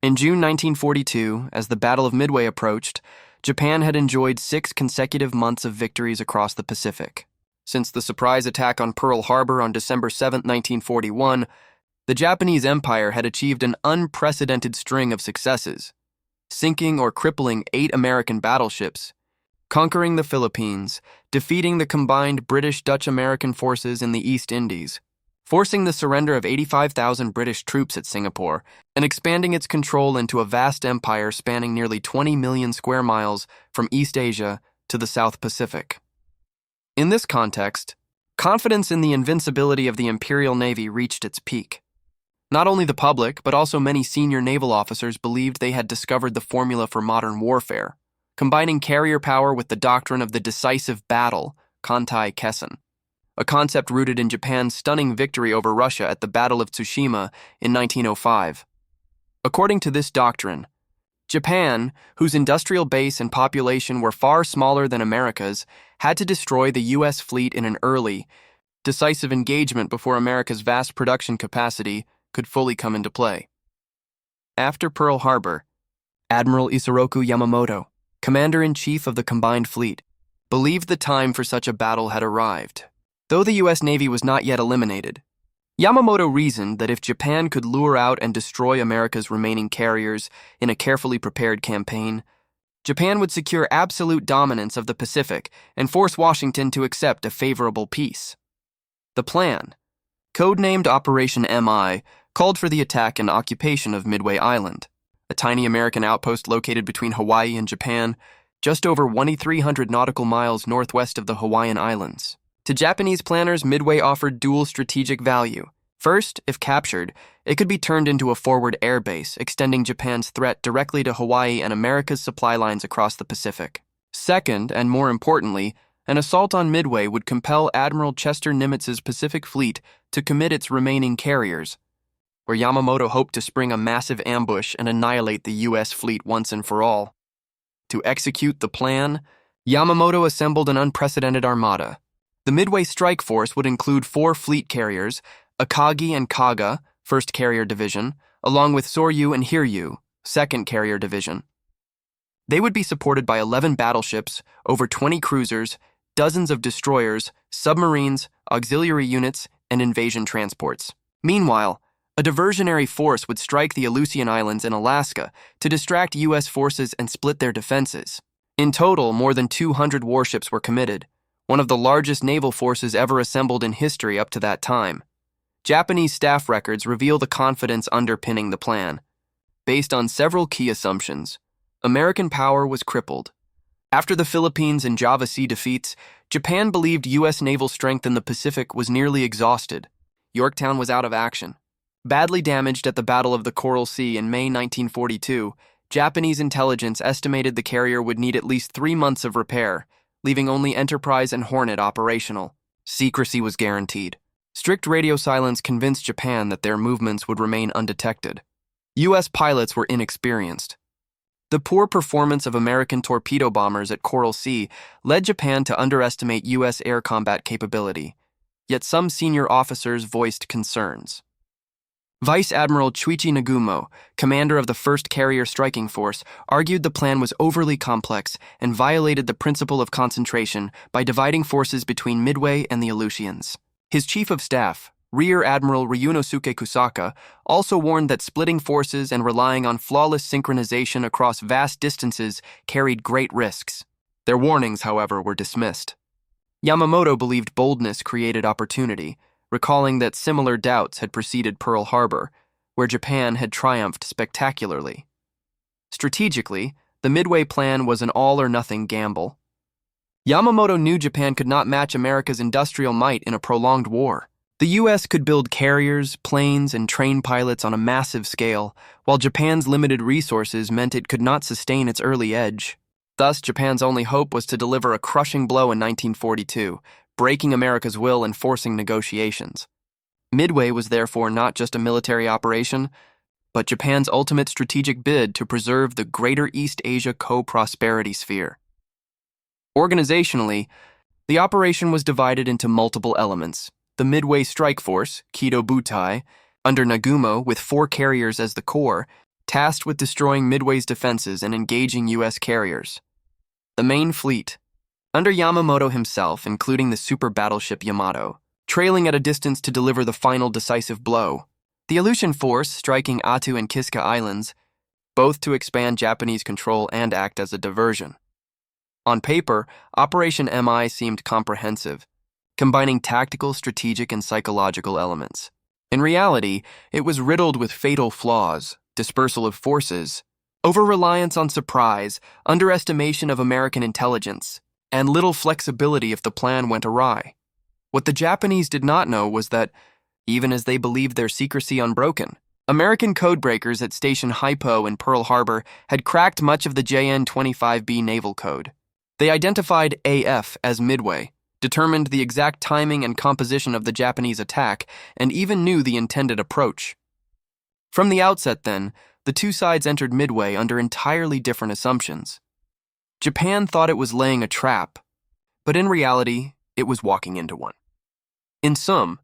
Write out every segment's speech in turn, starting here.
In June 1942, as the Battle of Midway approached, Japan had enjoyed 6 consecutive months of victories across the Pacific. Since the surprise attack on Pearl Harbor on December 7, 1941, the Japanese Empire had achieved an unprecedented string of successes, sinking or crippling 8 American battleships, conquering the Philippines, defeating the combined British-Dutch-American forces in the East Indies, forcing the surrender of 85,000 British troops at Singapore, and expanding its control into a vast empire spanning nearly 20 million square miles from East Asia to the South Pacific. In this context, confidence in the invincibility of the Imperial Navy reached its peak. Not only the public, but also many senior naval officers believed they had discovered the formula for modern warfare, combining carrier power with the doctrine of the decisive battle, Kantai Kessen, a concept rooted in Japan's stunning victory over Russia at the Battle of Tsushima in 1905. According to this doctrine, Japan, whose industrial base and population were far smaller than America's, had to destroy the U.S. fleet in an early, decisive engagement before America's vast production capacity could fully come into play. After Pearl Harbor, Admiral Isoroku Yamamoto, Commander-in-Chief of the combined fleet, believed the time for such a battle had arrived. Though the U.S. Navy was not yet eliminated, Yamamoto reasoned that if Japan could lure out and destroy America's remaining carriers in a carefully prepared campaign, Japan would secure absolute dominance of the Pacific and force Washington to accept a favorable peace. The plan, codenamed Operation MI, called for the attack and occupation of Midway Island, a tiny American outpost located between Hawaii and Japan, just over 2,300 nautical miles northwest of the Hawaiian Islands. To Japanese planners, Midway offered dual strategic value. First, if captured, it could be turned into a forward air base, extending Japan's threat directly to Hawaii and America's supply lines across the Pacific. Second, and more importantly, an assault on Midway would compel Admiral Chester Nimitz's Pacific Fleet to commit its remaining carriers, where Yamamoto hoped to spring a massive ambush and annihilate the U.S. fleet once and for all. To execute the plan, Yamamoto assembled an unprecedented armada. The Midway Strike Force would include 4 fleet carriers, Akagi and Kaga, 1st Carrier Division, along with Soryu and Hiryu, 2nd Carrier Division. They would be supported by 11 battleships, over 20 cruisers, dozens of destroyers, submarines, auxiliary units, and invasion transports. Meanwhile, a diversionary force would strike the Aleutian Islands in Alaska to distract U.S. forces and split their defenses. In total, more than 200 warships were committed, one of the largest naval forces ever assembled in history up to that time. Japanese staff records reveal the confidence underpinning the plan. Based on several key assumptions, American power was crippled. After the Philippines and Java Sea defeats, Japan believed U.S. naval strength in the Pacific was nearly exhausted. Yorktown was out of action. Badly damaged at the Battle of the Coral Sea in May 1942, Japanese intelligence estimated the carrier would need at least 3 months of repair, leaving only Enterprise and Hornet operational. Secrecy was guaranteed. Strict radio silence convinced Japan that their movements would remain undetected. U.S. pilots were inexperienced. The poor performance of American torpedo bombers at Coral Sea led Japan to underestimate U.S. air combat capability, yet some senior officers voiced concerns. Vice Admiral Chuichi Nagumo, commander of the 1st Carrier Striking Force, argued the plan was overly complex and violated the principle of concentration by dividing forces between Midway and the Aleutians. His chief of staff, Rear Admiral Ryunosuke Kusaka, also warned that splitting forces and relying on flawless synchronization across vast distances carried great risks. Their warnings, however, were dismissed. Yamamoto believed boldness created opportunity, recalling that similar doubts had preceded Pearl Harbor, where Japan had triumphed spectacularly. Strategically, the Midway plan was an all-or-nothing gamble. Yamamoto knew Japan could not match America's industrial might in a prolonged war. The U.S. could build carriers, planes, and train pilots on a massive scale, while Japan's limited resources meant it could not sustain its early edge. Thus, Japan's only hope was to deliver a crushing blow in 1942, breaking America's will and forcing negotiations. Midway was therefore not just a military operation, but Japan's ultimate strategic bid to preserve the greater East Asia co-prosperity sphere. Organizationally, the operation was divided into multiple elements. The Midway Strike Force, Kido Butai, under Nagumo with 4 carriers as the core, tasked with destroying Midway's defenses and engaging U.S. carriers. The main fleet, under Yamamoto himself, including the super battleship Yamato, trailing at a distance to deliver the final decisive blow. The Aleutian Force striking Attu and Kiska Islands, both to expand Japanese control and act as a diversion. On paper, Operation MI seemed comprehensive, combining tactical, strategic, and psychological elements. In reality, it was riddled with fatal flaws, dispersal of forces, over-reliance on surprise, underestimation of American intelligence, and little flexibility if the plan went awry. What the Japanese did not know was that, even as they believed their secrecy unbroken, American codebreakers at Station Hypo in Pearl Harbor had cracked much of the JN-25B naval code. They identified AF as Midway, determined the exact timing and composition of the Japanese attack, and even knew the intended approach. From the outset, then, the two sides entered Midway under entirely different assumptions. Japan thought it was laying a trap, but in reality, it was walking into one. In sum,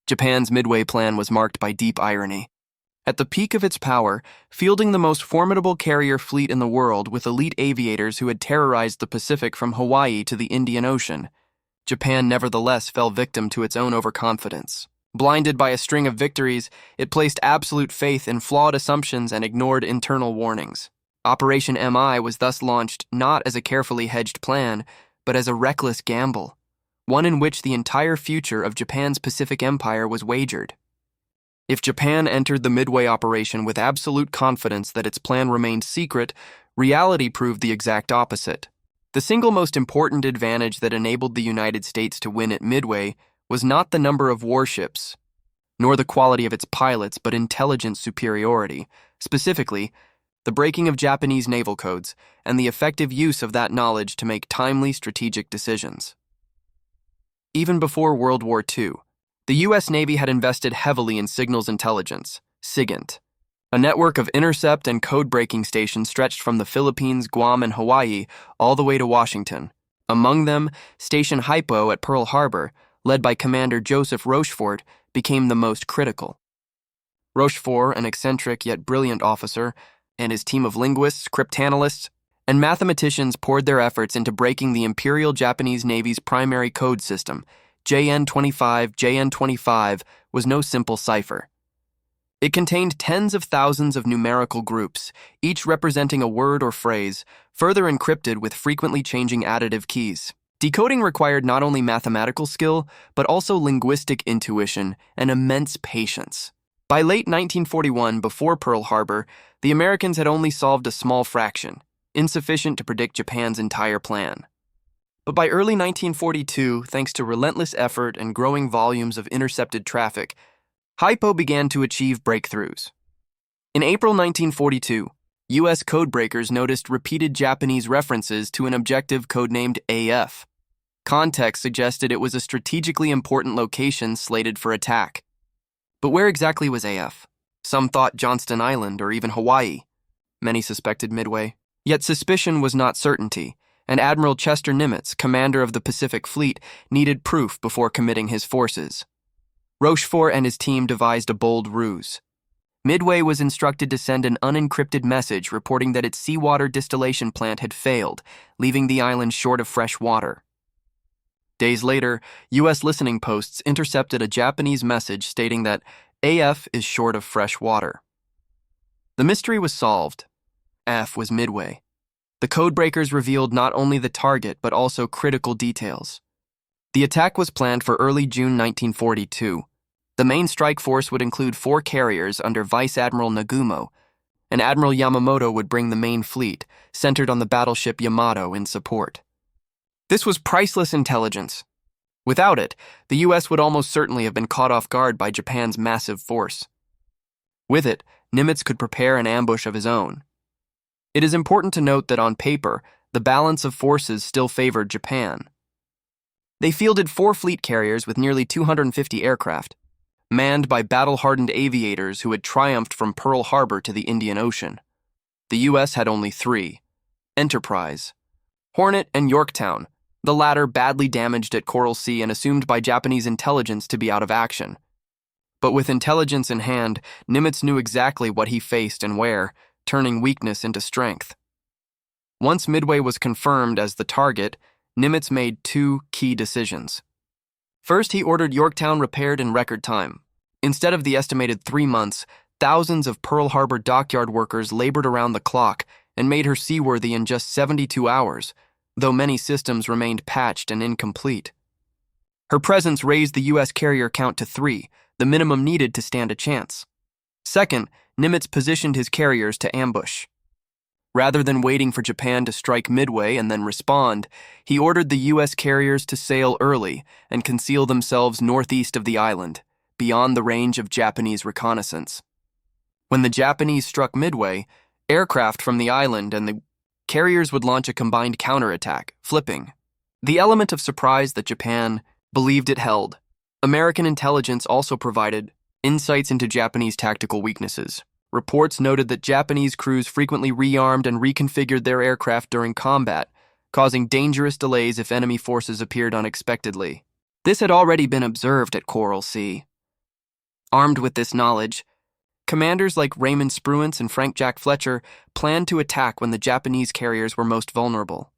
Japan's Midway plan was marked by deep irony. At the peak of its power, fielding the most formidable carrier fleet in the world with elite aviators who had terrorized the Pacific from Hawaii to the Indian Ocean, Japan nevertheless fell victim to its own overconfidence. Blinded by a string of victories, it placed absolute faith in flawed assumptions and ignored internal warnings. Operation MI was thus launched not as a carefully hedged plan, but as a reckless gamble, one in which the entire future of Japan's Pacific Empire was wagered. If Japan entered the Midway operation with absolute confidence that its plan remained secret, reality proved the exact opposite. The single most important advantage that enabled the United States to win at Midway was not the number of warships, nor the quality of its pilots, but intelligence superiority, specifically, the breaking of Japanese naval codes, and the effective use of that knowledge to make timely strategic decisions. Even before World War II, the U.S. Navy had invested heavily in signals intelligence, SIGINT, a network of intercept and code-breaking stations stretched from the Philippines, Guam, and Hawaii all the way to Washington. Among them, Station Hypo at Pearl Harbor, led by Commander Joseph Rochefort, became the most critical. Rochefort, an eccentric yet brilliant officer, and his team of linguists, cryptanalysts, and mathematicians poured their efforts into breaking the Imperial Japanese Navy's primary code system. JN-25 was no simple cipher. It contained tens of thousands of numerical groups, each representing a word or phrase, further encrypted with frequently changing additive keys. Decoding required not only mathematical skill, but also linguistic intuition and immense patience. By late 1941, before Pearl Harbor, the Americans had only solved a small fraction, insufficient to predict Japan's entire plan. But by early 1942, thanks to relentless effort and growing volumes of intercepted traffic, Hypo began to achieve breakthroughs. In April 1942, U.S. codebreakers noticed repeated Japanese references to an objective codenamed AF. Context suggested it was a strategically important location slated for attack. But where exactly was AF? Some thought Johnston Island or even Hawaii. Many suspected Midway. Yet suspicion was not certainty, and Admiral Chester Nimitz, commander of the Pacific Fleet, needed proof before committing his forces. Rochefort and his team devised a bold ruse. Midway was instructed to send an unencrypted message reporting that its seawater distillation plant had failed, leaving the island short of fresh water. Days later, U.S. listening posts intercepted a Japanese message stating that AF is short of fresh water. The mystery was solved. AF was Midway. The codebreakers revealed not only the target, but also critical details. The attack was planned for early June 1942. The main strike force would include 4 carriers under Vice Admiral Nagumo, and Admiral Yamamoto would bring the main fleet, centered on the battleship Yamato, in support. This was priceless intelligence. Without it, the U.S. would almost certainly have been caught off guard by Japan's massive force. With it, Nimitz could prepare an ambush of his own. It is important to note that on paper, the balance of forces still favored Japan. They fielded 4 fleet carriers with nearly 250 aircraft, manned by battle-hardened aviators who had triumphed from Pearl Harbor to the Indian Ocean. The U.S. had only 3: Enterprise, Hornet, and Yorktown, the latter badly damaged at Coral Sea and assumed by Japanese intelligence to be out of action. But with intelligence in hand, Nimitz knew exactly what he faced and where, turning weakness into strength. Once Midway was confirmed as the target, Nimitz made two key decisions. First, he ordered Yorktown repaired in record time. Instead of the estimated 3 months, thousands of Pearl Harbor dockyard workers labored around the clock and made her seaworthy in just 72 hours, though many systems remained patched and incomplete. Her presence raised the U.S. carrier count to 3, the minimum needed to stand a chance. Second, Nimitz positioned his carriers to ambush. Rather than waiting for Japan to strike Midway and then respond, he ordered the U.S. carriers to sail early and conceal themselves northeast of the island, beyond the range of Japanese reconnaissance. When the Japanese struck Midway, aircraft from the island and the carriers would launch a combined counterattack, flipping the element of surprise that Japan believed it held. American intelligence also provided insights into Japanese tactical weaknesses. Reports noted that Japanese crews frequently rearmed and reconfigured their aircraft during combat, causing dangerous delays if enemy forces appeared unexpectedly. This had already been observed at Coral Sea. Armed with this knowledge, commanders like Raymond Spruance and Frank Jack Fletcher planned to attack when the Japanese carriers were most vulnerable.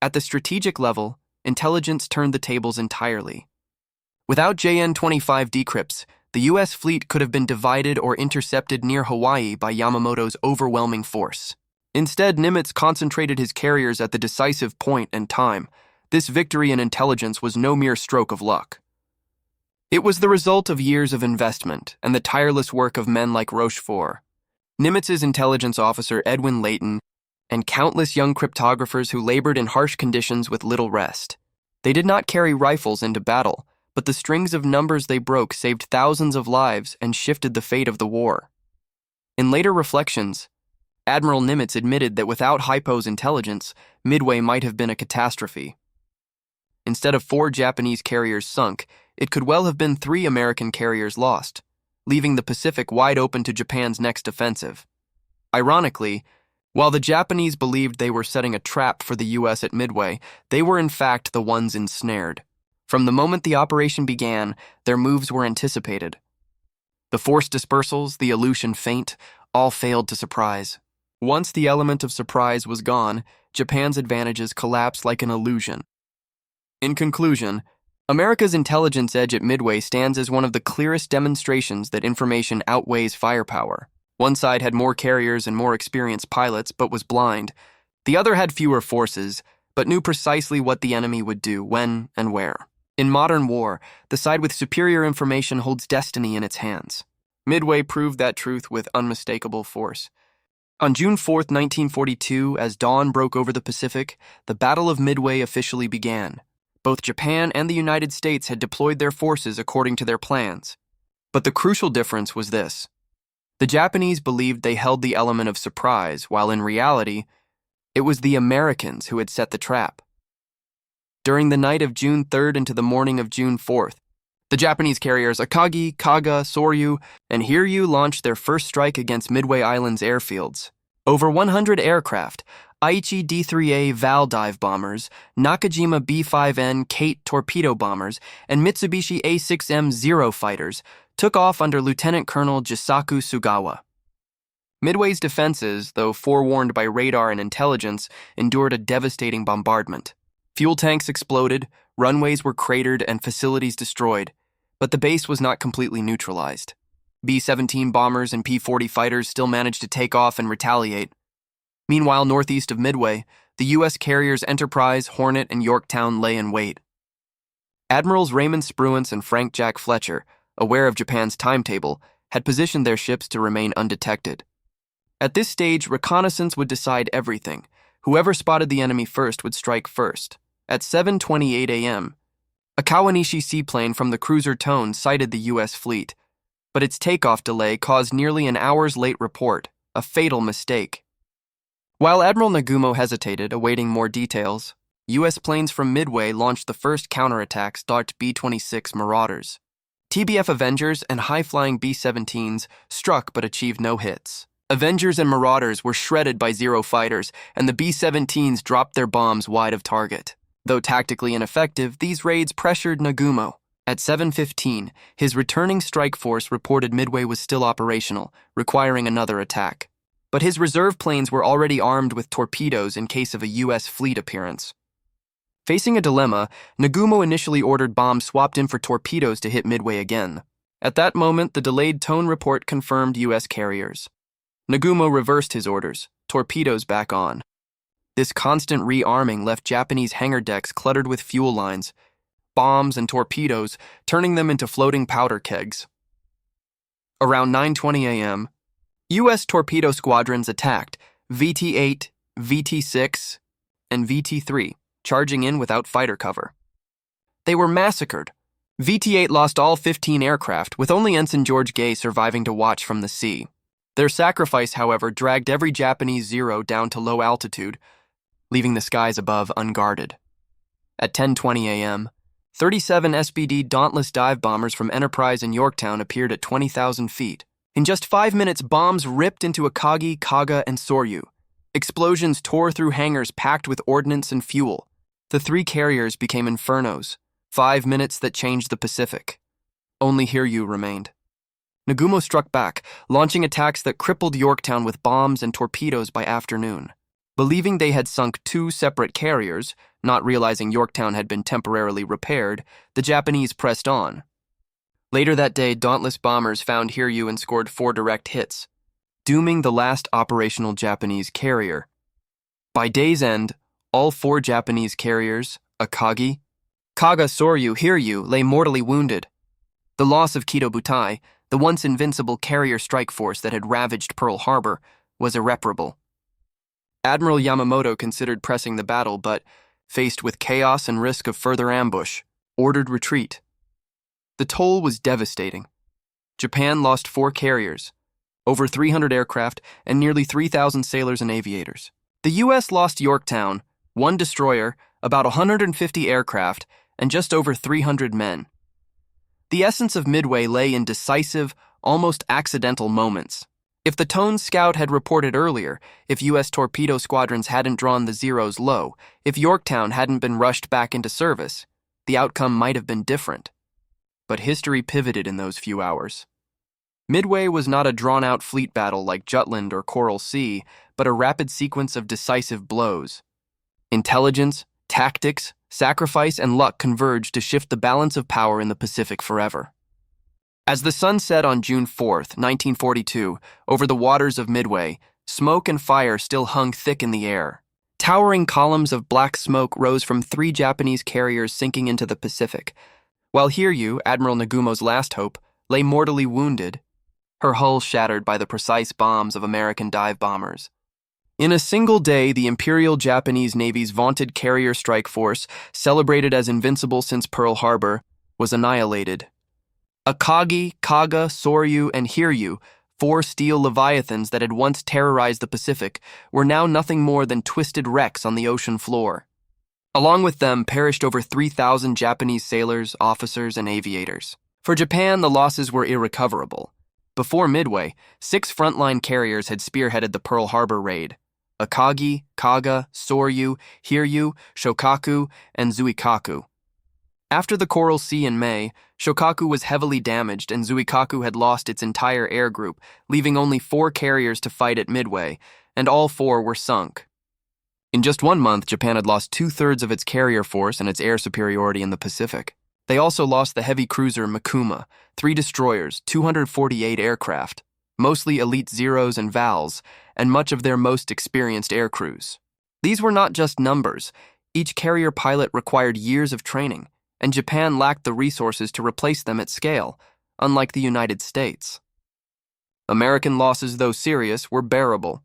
At the strategic level, intelligence turned the tables entirely. Without JN-25 decrypts, the U.S. fleet could have been divided or intercepted near Hawaii by Yamamoto's overwhelming force. Instead, Nimitz concentrated his carriers at the decisive point and time. This victory in intelligence was no mere stroke of luck. It was the result of years of investment and the tireless work of men like Rochefort, Nimitz's intelligence officer Edwin Layton, and countless young cryptographers who labored in harsh conditions with little rest. They did not carry rifles into battle, but the strings of numbers they broke saved thousands of lives and shifted the fate of the war. In later reflections, Admiral Nimitz admitted that without Hypo's intelligence, Midway might have been a catastrophe. Instead of 4 Japanese carriers sunk, it could well have been 3 American carriers lost, leaving the Pacific wide open to Japan's next offensive. Ironically, while the Japanese believed they were setting a trap for the U.S. at Midway, they were in fact the ones ensnared. From the moment the operation began, their moves were anticipated. The forced dispersals, the Aleutian feint, all failed to surprise. Once the element of surprise was gone, Japan's advantages collapsed like an illusion. In conclusion, America's intelligence edge at Midway stands as one of the clearest demonstrations that information outweighs firepower. One side had more carriers and more experienced pilots, but was blind. The other had fewer forces, but knew precisely what the enemy would do, when, and where. In modern war, the side with superior information holds destiny in its hands. Midway proved that truth with unmistakable force. On June 4, 1942, as dawn broke over the Pacific, the Battle of Midway officially began. Both Japan and the United States had deployed their forces according to their plans. But the crucial difference was this. The Japanese believed they held the element of surprise, while in reality, it was the Americans who had set the trap. During the night of June 3rd into the morning of June 4th, the Japanese carriers Akagi, Kaga, Soryu, and Hiryu launched their first strike against Midway Island's airfields. Over 100 aircraft, Aichi D-3A Val dive bombers, Nakajima B-5N Kate torpedo bombers, and Mitsubishi A-6M Zero fighters took off under Lieutenant Colonel Jisaku Sugawa. Midway's defenses, though forewarned by radar and intelligence, endured a devastating bombardment. Fuel tanks exploded, runways were cratered, and facilities destroyed, but the base was not completely neutralized. B-17 bombers and P-40 fighters still managed to take off and retaliate. Meanwhile, northeast of Midway, the U.S. carriers Enterprise, Hornet, and Yorktown lay in wait. Admirals Raymond Spruance and Frank Jack Fletcher, aware of Japan's timetable, had positioned their ships to remain undetected. At this stage, reconnaissance would decide everything. Whoever spotted the enemy first would strike first. At 7:28 a.m., a Kawanishi seaplane from the cruiser Tone sighted the U.S. fleet, but its takeoff delay caused nearly an hour's late report, a fatal mistake. While Admiral Nagumo hesitated, awaiting more details, U.S. planes from Midway launched the first counterattacks Dart B-26 Marauders. TBF Avengers and high-flying B-17s struck but achieved no hits. Avengers and Marauders were shredded by Zero fighters, and the B-17s dropped their bombs wide of target. Though tactically ineffective, these raids pressured Nagumo. At 7:15, his returning strike force reported Midway was still operational, requiring another attack. but his reserve planes were already armed with torpedoes in case of a U.S. fleet appearance. Facing a dilemma, Nagumo initially ordered bombs swapped in for torpedoes to hit Midway again. At that moment, the delayed tone report confirmed U.S. carriers. Nagumo reversed his orders, torpedoes back on. This constant rearming left Japanese hangar decks cluttered with fuel lines, bombs, and torpedoes, turning them into floating powder kegs. Around 9:20 a.m., U.S. torpedo squadrons attacked VT-8, VT-6, and VT-3, charging in without fighter cover. They were massacred. VT-8 lost all 15 aircraft, with only Ensign George Gay surviving to watch from the sea. Their sacrifice, however, dragged every Japanese Zero down to low altitude, leaving the skies above unguarded. At 10:20 a.m., 37 SBD Dauntless dive bombers from Enterprise and Yorktown appeared at 20,000 feet. In just 5 minutes, bombs ripped into Akagi, Kaga, and Soryu. Explosions tore through hangars packed with ordnance and fuel. The three carriers became infernos, 5 minutes that changed the Pacific. Only Hiryu remained. Nagumo struck back, launching attacks that crippled Yorktown with bombs and torpedoes by afternoon. Believing they had sunk 2 separate carriers, not realizing Yorktown had been temporarily repaired, the Japanese pressed on. Later that day, Dauntless bombers found Hiryu and scored 4 direct hits, dooming the last operational Japanese carrier. By day's end, all 4 Japanese carriers, Akagi, Kaga, Soryu, Hiryu, lay mortally wounded. The loss of Kido Butai, the once invincible carrier strike force that had ravaged Pearl Harbor, was irreparable. Admiral Yamamoto considered pressing the battle, but, faced with chaos and risk of further ambush, ordered retreat. The toll was devastating. Japan lost 4 carriers, over 300 aircraft, and nearly 3,000 sailors and aviators. The U.S. lost Yorktown, 1 destroyer, about 150 aircraft, and just over 300 men. The essence of Midway lay in decisive, almost accidental moments. If the Tone Scout had reported earlier, if U.S. torpedo squadrons hadn't drawn the Zeros low, if Yorktown hadn't been rushed back into service, the outcome might have been different. But history pivoted in those few hours. Midway was not a drawn-out fleet battle like Jutland or Coral Sea, but a rapid sequence of decisive blows. Intelligence, tactics, sacrifice, and luck converged to shift the balance of power in the Pacific forever. As the sun set on June 4, 1942, over the waters of Midway, smoke and fire still hung thick in the air. Towering columns of black smoke rose from 3 Japanese carriers sinking into the Pacific, while Hiryu, Admiral Nagumo's last hope, lay mortally wounded, her hull shattered by the precise bombs of American dive bombers. In a single day, the Imperial Japanese Navy's vaunted carrier strike force, celebrated as invincible since Pearl Harbor, was annihilated. Akagi, Kaga, Soryu, and Hiryu, 4 steel leviathans that had once terrorized the Pacific, were now nothing more than twisted wrecks on the ocean floor. Along with them perished over 3,000 Japanese sailors, officers, and aviators. For Japan, the losses were irrecoverable. Before Midway, 6 frontline carriers had spearheaded the Pearl Harbor raid: Akagi, Kaga, Soryu, Hiryu, Shokaku, and Zuikaku. After the Coral Sea in May, Shokaku was heavily damaged and Zuikaku had lost its entire air group, leaving only 4 carriers to fight at Midway, and all 4 were sunk. In just 1 month, Japan had lost 2/3 of its carrier force and its air superiority in the Pacific. They also lost the heavy cruiser Mikuma, 3 destroyers, 248 aircraft, mostly elite Zeros and Vals, and much of their most experienced air crews. These were not just numbers. Each carrier pilot required years of training, and Japan lacked the resources to replace them at scale, unlike the United States. American losses, though serious, were bearable.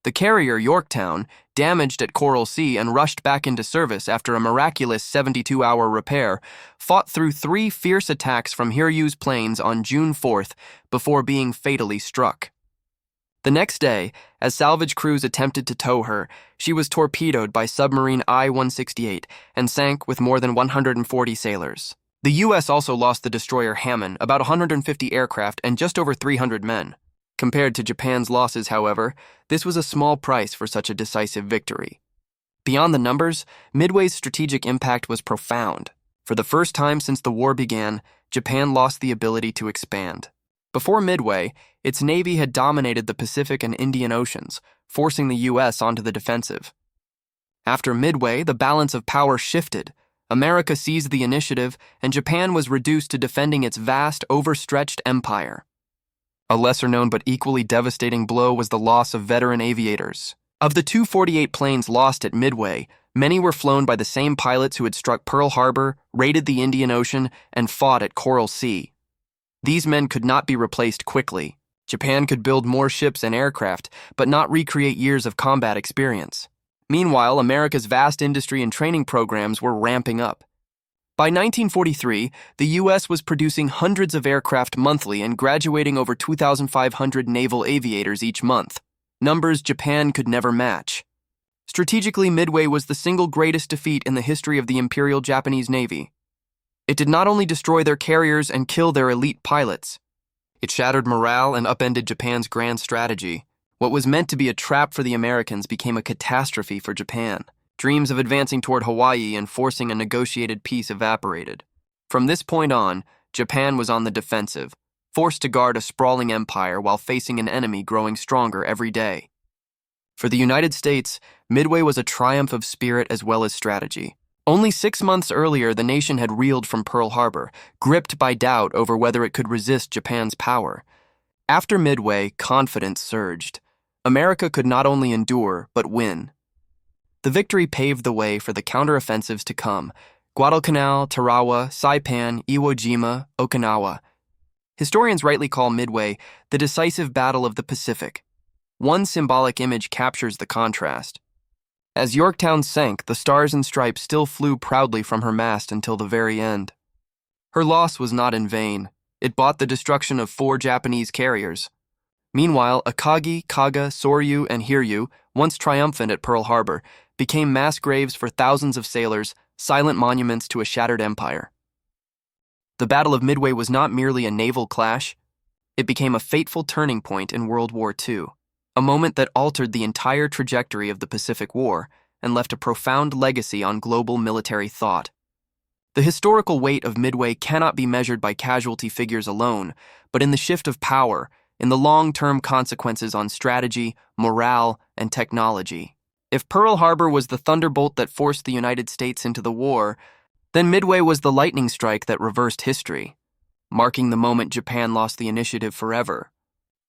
The carrier Yorktown, damaged at Coral Sea and rushed back into service after a miraculous 72-hour repair, fought through 3 fierce attacks from Hiryu's planes on June 4th before being fatally struck. The next day, as salvage crews attempted to tow her, she was torpedoed by submarine I-168 and sank with more than 140 sailors. The U.S. also lost the destroyer Hammond, about 150 aircraft and just over 300 men. Compared to Japan's losses, however, this was a small price for such a decisive victory. Beyond the numbers, Midway's strategic impact was profound. For the first time since the war began, Japan lost the ability to expand. Before Midway, its navy had dominated the Pacific and Indian Oceans, forcing the U.S. onto the defensive. After Midway, the balance of power shifted. America seized the initiative, and Japan was reduced to defending its vast, overstretched empire. A lesser-known but equally devastating blow was the loss of veteran aviators. Of the 248 planes lost at Midway, many were flown by the same pilots who had struck Pearl Harbor, raided the Indian Ocean, and fought at Coral Sea. These men could not be replaced quickly. Japan could build more ships and aircraft, but not recreate years of combat experience. Meanwhile, America's vast industry and training programs were ramping up. By 1943, the U.S. was producing hundreds of aircraft monthly and graduating over 2,500 naval aviators each month, numbers Japan could never match. Strategically, Midway was the single greatest defeat in the history of the Imperial Japanese Navy. It did not only destroy their carriers and kill their elite pilots. It shattered morale and upended Japan's grand strategy. What was meant to be a trap for the Americans became a catastrophe for Japan. Dreams of advancing toward Hawaii and forcing a negotiated peace evaporated. From this point on, Japan was on the defensive, forced to guard a sprawling empire while facing an enemy growing stronger every day. For the United States, Midway was a triumph of spirit as well as strategy. Only 6 months earlier, the nation had reeled from Pearl Harbor, gripped by doubt over whether it could resist Japan's power. After Midway, confidence surged. America could not only endure, but win. The victory paved the way for the counteroffensives to come: Guadalcanal, Tarawa, Saipan, Iwo Jima, Okinawa. Historians rightly call Midway the decisive battle of the Pacific. One symbolic image captures the contrast. As Yorktown sank, the Stars and Stripes still flew proudly from her mast until the very end. Her loss was not in vain. It bought the destruction of 4 Japanese carriers. Meanwhile, Akagi, Kaga, Soryu, and Hiryu, once triumphant at Pearl Harbor, became mass graves for thousands of sailors, silent monuments to a shattered empire. The Battle of Midway was not merely a naval clash. It became a fateful turning point in World War II, a moment that altered the entire trajectory of the Pacific War and left a profound legacy on global military thought. The historical weight of Midway cannot be measured by casualty figures alone, but in the shift of power, in the long-term consequences on strategy, morale, and technology. If Pearl Harbor was the thunderbolt that forced the United States into the war, then Midway was the lightning strike that reversed history, marking the moment Japan lost the initiative forever,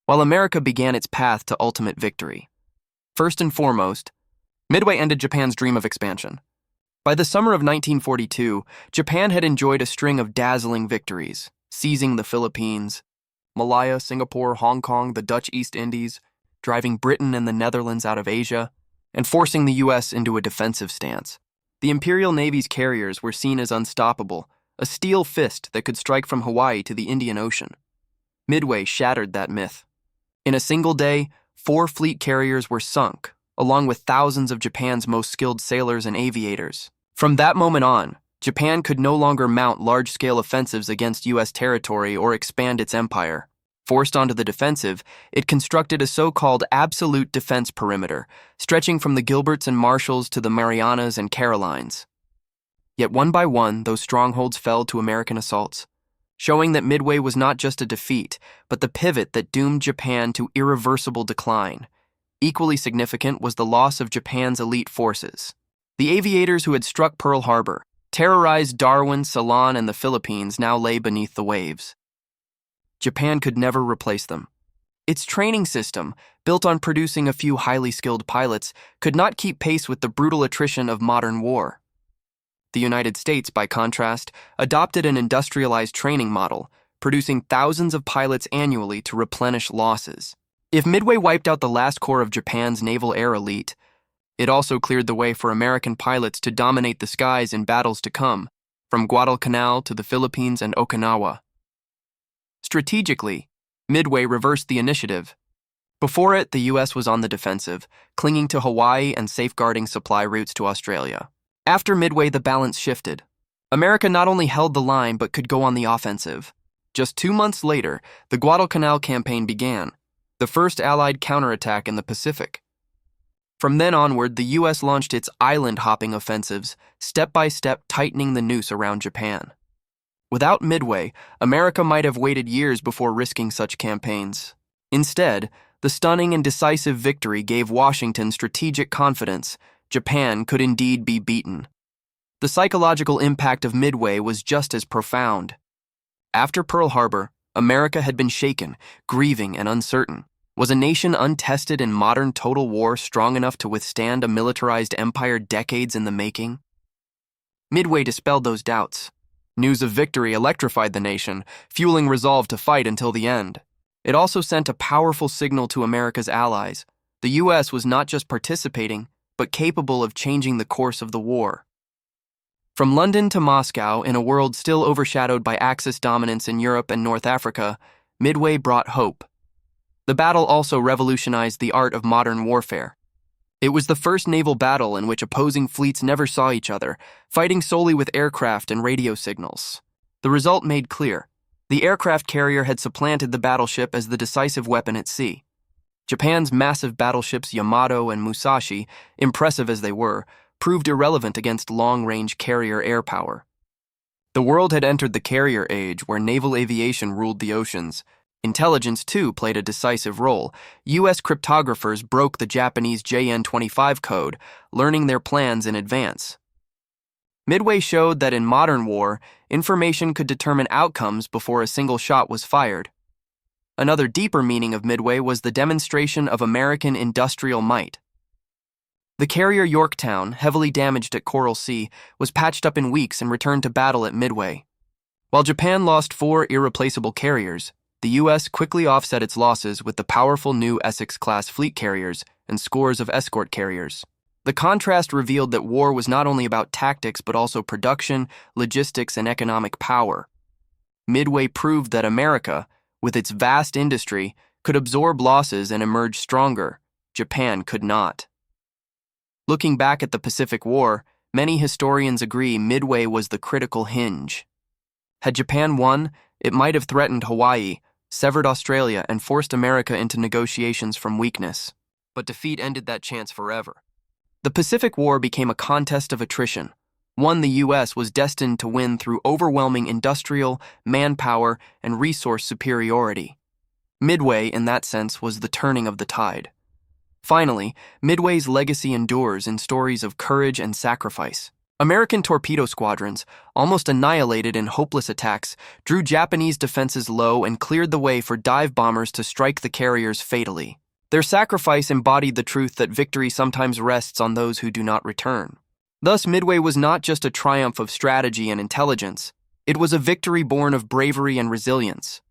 while America began its path to ultimate victory. First and foremost, Midway ended Japan's dream of expansion. By the summer of 1942, Japan had enjoyed a string of dazzling victories, seizing the Philippines, Malaya, Singapore, Hong Kong, the Dutch East Indies, driving Britain and the Netherlands out of Asia, and forcing the U.S. into a defensive stance. The Imperial Navy's carriers were seen as unstoppable, a steel fist that could strike from Hawaii to the Indian Ocean. Midway shattered that myth. In a single day, 4 fleet carriers were sunk, along with thousands of Japan's most skilled sailors and aviators. From that moment on, Japan could no longer mount large-scale offensives against U.S. territory or expand its empire. Forced onto the defensive, it constructed a so-called absolute defense perimeter, stretching from the Gilberts and Marshalls to the Marianas and Carolines. Yet one by one, those strongholds fell to American assaults, showing that Midway was not just a defeat, but the pivot that doomed Japan to irreversible decline. Equally significant was the loss of Japan's elite forces. The aviators who had struck Pearl Harbor, terrorized Darwin, Ceylon, and the Philippines now lay beneath the waves. Japan could never replace them. Its training system, built on producing a few highly skilled pilots, could not keep pace with the brutal attrition of modern war. The United States, by contrast, adopted an industrialized training model, producing thousands of pilots annually to replenish losses. If Midway wiped out the last core of Japan's naval air elite, it also cleared the way for American pilots to dominate the skies in battles to come, from Guadalcanal to the Philippines and Okinawa. Strategically, Midway reversed the initiative. Before it, the U.S. was on the defensive, clinging to Hawaii and safeguarding supply routes to Australia. After Midway, the balance shifted. America not only held the line but could go on the offensive. Just 2 months later, the Guadalcanal campaign began, the first Allied counterattack in the Pacific. From then onward, the U.S. launched its island-hopping offensives, step by step tightening the noose around Japan. Without Midway, America might have waited years before risking such campaigns. Instead, the stunning and decisive victory gave Washington strategic confidence. Japan could indeed be beaten. The psychological impact of Midway was just as profound. After Pearl Harbor, America had been shaken, grieving, and uncertain. Was a nation untested in modern total war strong enough to withstand a militarized empire decades in the making? Midway dispelled those doubts. News of victory electrified the nation, fueling resolve to fight until the end. It also sent a powerful signal to America's allies. The U.S. was not just participating, but capable of changing the course of the war. From London to Moscow, in a world still overshadowed by Axis dominance in Europe and North Africa, Midway brought hope. The battle also revolutionized the art of modern warfare. It was the first naval battle in which opposing fleets never saw each other, fighting solely with aircraft and radio signals. The result made clear. The aircraft carrier had supplanted the battleship as the decisive weapon at sea. Japan's massive battleships Yamato and Musashi, impressive as they were, proved irrelevant against long-range carrier air power. The world had entered the carrier age where naval aviation ruled the oceans. Intelligence, too, played a decisive role. U.S. cryptographers broke the Japanese JN-25 code, learning their plans in advance. Midway showed that in modern war, information could determine outcomes before a single shot was fired. Another deeper meaning of Midway was the demonstration of American industrial might. The carrier Yorktown, heavily damaged at Coral Sea, was patched up in weeks and returned to battle at Midway. While Japan lost 4 irreplaceable carriers, the U.S. quickly offset its losses with the powerful new Essex-class fleet carriers and scores of escort carriers. The contrast revealed that war was not only about tactics but also production, logistics, and economic power. Midway proved that America, with its vast industry, could absorb losses and emerge stronger. Japan could not. Looking back at the Pacific War, many historians agree Midway was the critical hinge. Had Japan won, it might have threatened Hawaii, severed Australia, and forced America into negotiations from weakness. But defeat ended that chance forever. The Pacific War became a contest of attrition, one the U.S. was destined to win through overwhelming industrial, manpower, and resource superiority. Midway, in that sense, was the turning of the tide. Finally, Midway's legacy endures in stories of courage and sacrifice. American torpedo squadrons, almost annihilated in hopeless attacks, drew Japanese defenses low and cleared the way for dive bombers to strike the carriers fatally. Their sacrifice embodied the truth that victory sometimes rests on those who do not return. Thus, Midway was not just a triumph of strategy and intelligence. It was a victory born of bravery and resilience.